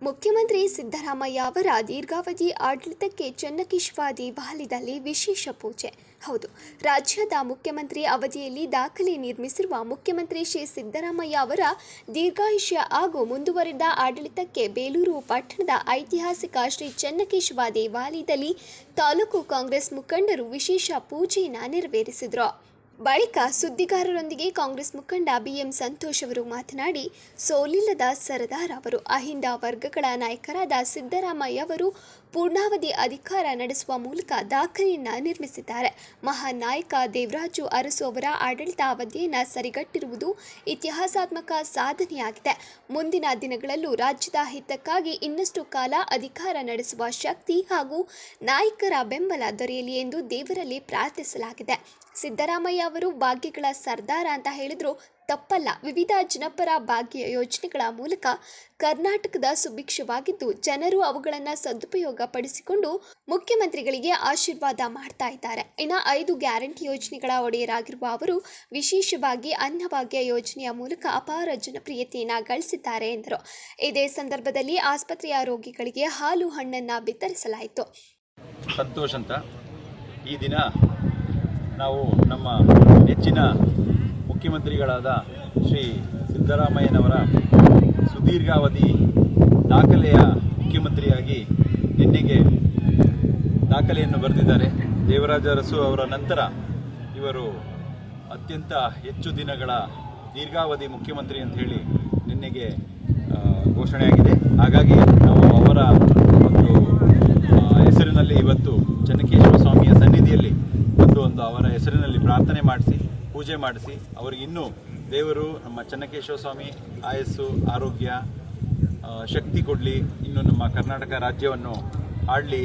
ಮುಖ್ಯಮಂತ್ರಿ ಸಿದ್ದರಾಮಯ್ಯ ಅವರ ದೀರ್ಘಾವಧಿ ಆಡಳಿತಕ್ಕೆ ಚೆನ್ನಕೇಶವ ವಾಲಿದಲ್ಲಿ ವಿಶೇಷ ಪೂಜೆ. ಹೌದು, ರಾಜ್ಯದ ಮುಖ್ಯಮಂತ್ರಿ ಅವಧಿಯಲ್ಲಿ ದಾಖಲೆ ನಿರ್ಮಿಸಿರುವ ಮುಖ್ಯಮಂತ್ರಿ ಶ್ರೀ ಸಿದ್ದರಾಮಯ್ಯ ಅವರ ದೀರ್ಘಾಯುಷ್ಯ ಹಾಗೂ ಮುಂದುವರಿದ ಆಡಳಿತಕ್ಕೆ ಬೇಲೂರು ಪಟ್ಟಣದ ಐತಿಹಾಸಿಕ ಶ್ರೀ ಚೆನ್ನಕೇಶವ ದೇವಾಲಯದಲ್ಲಿ ತಾಲೂಕು ಕಾಂಗ್ರೆಸ್ ಮುಖಂಡರು ವಿಶೇಷ ಪೂಜೆಯನ್ನು ನೆರವೇರಿಸಿದರು. ಬಳಿಕ ಸುದ್ದಿಗಾರರೊಂದಿಗೆ ಕಾಂಗ್ರೆಸ್ ಮುಖಂಡ ಬಿಎಂ ಸಂತೋಷ್ ಅವರು ಮಾತನಾಡಿ, ಸೋಲಿಲ್ಲದ ಸರದಾರ ಅವರು, ಅಹಿಂದ ವರ್ಗಗಳ ನಾಯಕರಾದ ಸಿದ್ದರಾಮಯ್ಯ ಅವರು ಪೂರ್ಣಾವಧಿ ಅಧಿಕಾರ ನಡೆಸುವ ಮೂಲಕ ದಾಖಲೆಯನ್ನು ನಿರ್ಮಿಸಿದ್ದಾರೆ. ಮಹಾನ್ ನಾಯಕ ದೇವರಾಜು ಅರಸು ಅವರ ಆಡಳಿತ ಅವಧಿಯನ್ನು ಸರಿಗಟ್ಟಿರುವುದು ಇತಿಹಾಸಾತ್ಮಕ ಸಾಧನೆಯಾಗಿದೆ. ಮುಂದಿನ ದಿನಗಳಲ್ಲೂ ರಾಜ್ಯದ ಹಿತಕ್ಕಾಗಿ ಇನ್ನಷ್ಟು ಕಾಲ ಅಧಿಕಾರ ನಡೆಸುವ ಶಕ್ತಿ ಹಾಗೂ ನಾಯಕರ ಬೆಂಬಲ ದೊರೆಯಲಿ ಎಂದು ದೇವರಲ್ಲಿ ಪ್ರಾರ್ಥಿಸಲಾಗಿದೆ. ಸಿದ್ದರಾಮಯ್ಯ ಅವರು ಭಾಗ್ಯಗಳ ಸರ್ದಾರ ಅಂತ ಹೇಳಿದ್ರು ತಪ್ಪಲ್ಲ. ವಿವಿಧ ಜನಪರ ಭಾಗ್ಯ ಯೋಜನೆಗಳ ಮೂಲಕ ಕರ್ನಾಟಕದ ಸುಭಿಕ್ಷವಾಗಿದ್ದು, ಜನರು ಅವುಗಳನ್ನು ಸದುಪಯೋಗ ಪಡಿಸಿಕೊಂಡು ಮುಖ್ಯಮಂತ್ರಿಗಳಿಗೆ ಆಶೀರ್ವಾದ ಮಾಡ್ತಾ ಇದ್ದಾರೆ. ಇನ್ನು 5 ಗ್ಯಾರಂಟಿ ಯೋಜನೆಗಳ ಒಡೆಯರಾಗಿರುವ ಅವರು ವಿಶೇಷವಾಗಿ ಅನ್ನಭಾಗ್ಯ ಯೋಜನೆಯ ಮೂಲಕ ಅಪಾರ ಜನಪ್ರಿಯತೆಯನ್ನು ಗಳಿಸಿದ್ದಾರೆ ಎಂದರು. ಇದೇ ಸಂದರ್ಭದಲ್ಲಿ ಆಸ್ಪತ್ರೆಯ ರೋಗಿಗಳಿಗೆ ಹಾಲು ಹಣ್ಣನ್ನು ವಿತರಿಸಲಾಯಿತು. ಸಂತೋಷ್ ಅಂತ ಈ ದಿನ ನಾವು ನಮ್ಮ ನೆಚ್ಚಿನ ಮುಖ್ಯಮಂತ್ರಿಗಳಾದ ಶ್ರೀ ಸಿದ್ದರಾಮಯ್ಯನವರ ಸುದೀರ್ಘಾವಧಿ ದಾಖಲೆಯ ಮುಖ್ಯಮಂತ್ರಿಯಾಗಿ ನಿನ್ನೆಗೆ ದಾಖಲೆಯನ್ನು ಬರೆದಿದ್ದಾರೆ. ದೇವರಾಜ ಅರಸು ಅವರ ನಂತರ ಇವರು ಅತ್ಯಂತ ಹೆಚ್ಚು ದಿನಗಳ ದೀರ್ಘಾವಧಿ ಮುಖ್ಯಮಂತ್ರಿ ಅಂತ ಹೇಳಿ ನಿನ್ನೆಗೆ ಘೋಷಣೆಯಾಗಿದೆ. ಹಾಗಾಗಿ ನಾವು ಅವರ ಒಂದು ಹೆಸರಿನಲ್ಲಿ ಇವತ್ತು ಚೆನ್ನಕೇಶವ ಸ್ವಾಮಿಯ ಸನ್ನಿಧಿಯಲ್ಲಿ ಒಂದು ಅವರ ಹೆಸರಿನಲ್ಲಿ ಪ್ರಾರ್ಥನೆ ಮಾಡಿಸಿ ಪೂಜೆ ಮಾಡಿಸಿ ಅವರಿಗೆ ಇನ್ನೂ ದೇವರು ನಮ್ಮ ಚೆನ್ನಕೇಶವ ಸ್ವಾಮಿ ಆಯಸ್ಸು ಆರೋಗ್ಯ ಶಕ್ತಿ ಕೊಡಲಿ, ಇನ್ನು ನಮ್ಮ ಕರ್ನಾಟಕ ರಾಜ್ಯವನ್ನು ಆಡಲಿ,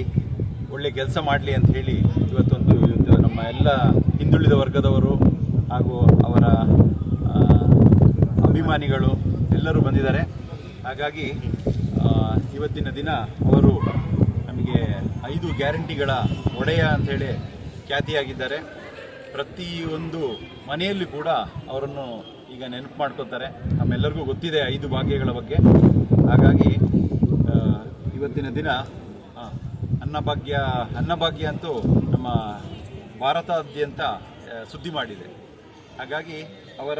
ಒಳ್ಳೆ ಕೆಲಸ ಮಾಡಲಿ ಅಂತ ಹೇಳಿ ಇವತ್ತು ನಮ್ಮ ಎಲ್ಲ ಹಿಂದುಳಿದ ವರ್ಗದವರು ಹಾಗೂ ಅವರ ಅಭಿಮಾನಿಗಳು ಎಲ್ಲರೂ ಬಂದಿದ್ದಾರೆ. ಹಾಗಾಗಿ ಇವತ್ತಿನ ದಿನ ಅವರು ನಮಗೆ 5 ಗ್ಯಾರಂಟಿಗಳ ಒಡೆಯ ಅಂಥೇಳಿ ಖ್ಯಾತಿಯಾಗಿದ್ದಾರೆ. ಪ್ರತಿಯೊಂದು ಮನೆಯಲ್ಲಿ ಕೂಡ ಅವರನ್ನು ಈಗ ನೆನಪು ಮಾಡ್ಕೋತಾರೆ. ನಮ್ಮೆಲ್ಲರಿಗೂ ಗೊತ್ತಿದೆ 5 ಭಾಗ್ಯಗಳ ಬಗ್ಗೆ. ಹಾಗಾಗಿ ಇವತ್ತಿನ ದಿನ ಅನ್ನಭಾಗ್ಯ ಅಂತೂ ನಮ್ಮ ಭಾರತಾದ್ಯಂತ ಸುದ್ದಿ ಮಾಡಿದೆ. ಹಾಗಾಗಿ ಅವರ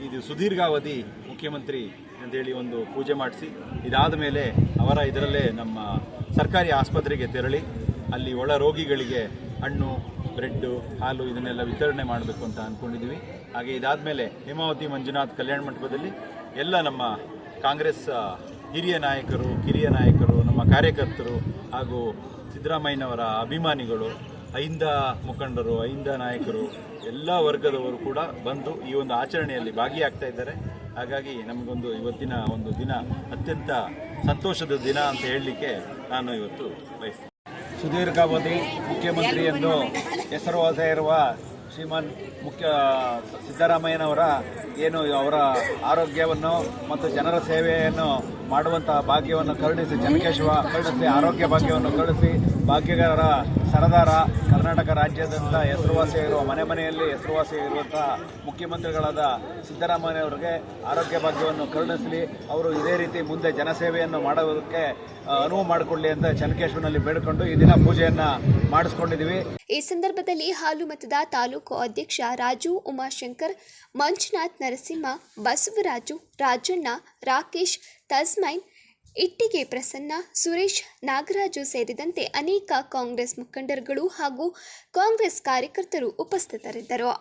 ಇದು ಸುದೀರ್ಘಾವಧಿ ಮುಖ್ಯಮಂತ್ರಿ ಅಂತೇಳಿ ಒಂದು ಪೂಜೆ ಮಾಡಿಸಿ, ಇದಾದ ಮೇಲೆ ಅವರ ಇದರಲ್ಲೇ ನಮ್ಮ ಸರ್ಕಾರಿ ಆಸ್ಪತ್ರೆಗೆ ತೆರಳಿ ಅಲ್ಲಿ ಒಳ ರೋಗಿಗಳಿಗೆ ಹಣ್ಣು, ಬ್ರೆಡ್ಡು, ಹಾಲು ಇದನ್ನೆಲ್ಲ ವಿತರಣೆ ಮಾಡಬೇಕು ಅಂತ ಅಂದ್ಕೊಂಡಿದ್ದೀವಿ. ಹಾಗೆ ಇದಾದ ಮೇಲೆ ಹೇಮಾವತಿ ಮಂಜುನಾಥ್ ಕಲ್ಯಾಣ ಮಂಟಪದಲ್ಲಿ ಎಲ್ಲ ನಮ್ಮ ಕಾಂಗ್ರೆಸ್ ಹಿರಿಯ ನಾಯಕರು, ಕಿರಿಯ ನಾಯಕರು, ನಮ್ಮ ಕಾರ್ಯಕರ್ತರು ಹಾಗೂ ಸಿದ್ದರಾಮಯ್ಯನವರ ಅಭಿಮಾನಿಗಳು, ಅಹಿಂದ ಮುಖಂಡರು, ಅಹಿಂದ ನಾಯಕರು, ಎಲ್ಲ ವರ್ಗದವರು ಕೂಡ ಬಂದು ಈ ಒಂದು ಆಚರಣೆಯಲ್ಲಿ ಭಾಗಿಯಾಗ್ತಾ ಇದ್ದಾರೆ. ಹಾಗಾಗಿ ನಮಗೊಂದು ಇವತ್ತಿನ ಒಂದು ದಿನ ಅತ್ಯಂತ ಸಂತೋಷದ ದಿನ ಅಂತ ಹೇಳಲಿಕ್ಕೆ ನಾನು ಇವತ್ತು ಬಯಸ್ತೀನಿ. ಸುದೀರ್ಘಾವಧಿ ಮುಖ್ಯಮಂತ್ರಿ ಎಂದು ಹೆಸರುವಾಸಿ ಇರುವ ಶ್ರೀಮಾನ್ ಸಿದ್ದರಾಮಯ್ಯನವರ ಅವರ ಆರೋಗ್ಯವನ್ನು ಮತ್ತು ಜನರ ಸೇವೆಯನ್ನು ಮಾಡುವಂತಹ ಭಾಗ್ಯವನ್ನು ಕರುಣಿಸಿ, ಚೆನ್ನಕೇಶವ ಕರುಣಿಸಿ, ಆರೋಗ್ಯ ಭಾಗ್ಯವನ್ನು ಕರುಣಿಸಿ, ಭಾಗ್ಯಗಾರರ ಸರದಾರ, ಕರ್ನಾಟಕ ರಾಜ್ಯದಂತ ಹೆಸರುವಾಸಿಯಾಗಿರುವ ಮನೆಯಲ್ಲಿ ಹೆಸರುವಾಸಿಯಾಗಿರುವಂತಹ ಮುಖ್ಯಮಂತ್ರಿಗಳಾದ ಸಿದ್ದರಾಮಯ್ಯನವರಿಗೆ ಆರೋಗ್ಯ ಭಾಗ್ಯವನ್ನು ಕರುಣಿಸಲಿ, ಅವರು ಇದೇ ರೀತಿ ಮುಂದೆ ಜನಸೇವೆಯನ್ನು ಮಾಡೋದಕ್ಕೆ ಅನುವು ಮಾಡಿಕೊಳ್ಳಿ ಅಂತ ಚೆನ್ನಕೇಶವನಲ್ಲಿ ಬೇಡಿಕೊಂಡು ಈ ದಿನ ಪೂಜೆಯನ್ನು ಮಾಡಿಸ್ಕೊಂಡಿದ್ದೀವಿ. ಈ ಸಂದರ್ಭದಲ್ಲಿ ಹಾಲು ಮತದ ತಾಲೂಕು ಅಧ್ಯಕ್ಷ ರಾಜು, ಉಮಾಶಂಕರ್, ಮಂಜುನಾಥ್, ನರಸಿಂಹ, ಬಸವರಾಜು, ರಾಜಣ್ಣ, ರಾಕೇಶ್, ತಸ್ಮೈನ್, ಇಟ್ಟಿಗೆ ಪ್ರಸನ್ನ, ಸುರೇಶ್, ನಾಗರಾಜು ಸೇರಿದಂತೆ ಅನೇಕ ಕಾಂಗ್ರೆಸ್ ಮುಖಂಡರುಗಳು ಹಾಗೂ ಕಾಂಗ್ರೆಸ್ ಕಾರ್ಯಕರ್ತರು ಉಪಸ್ಥಿತರಿದ್ದರು.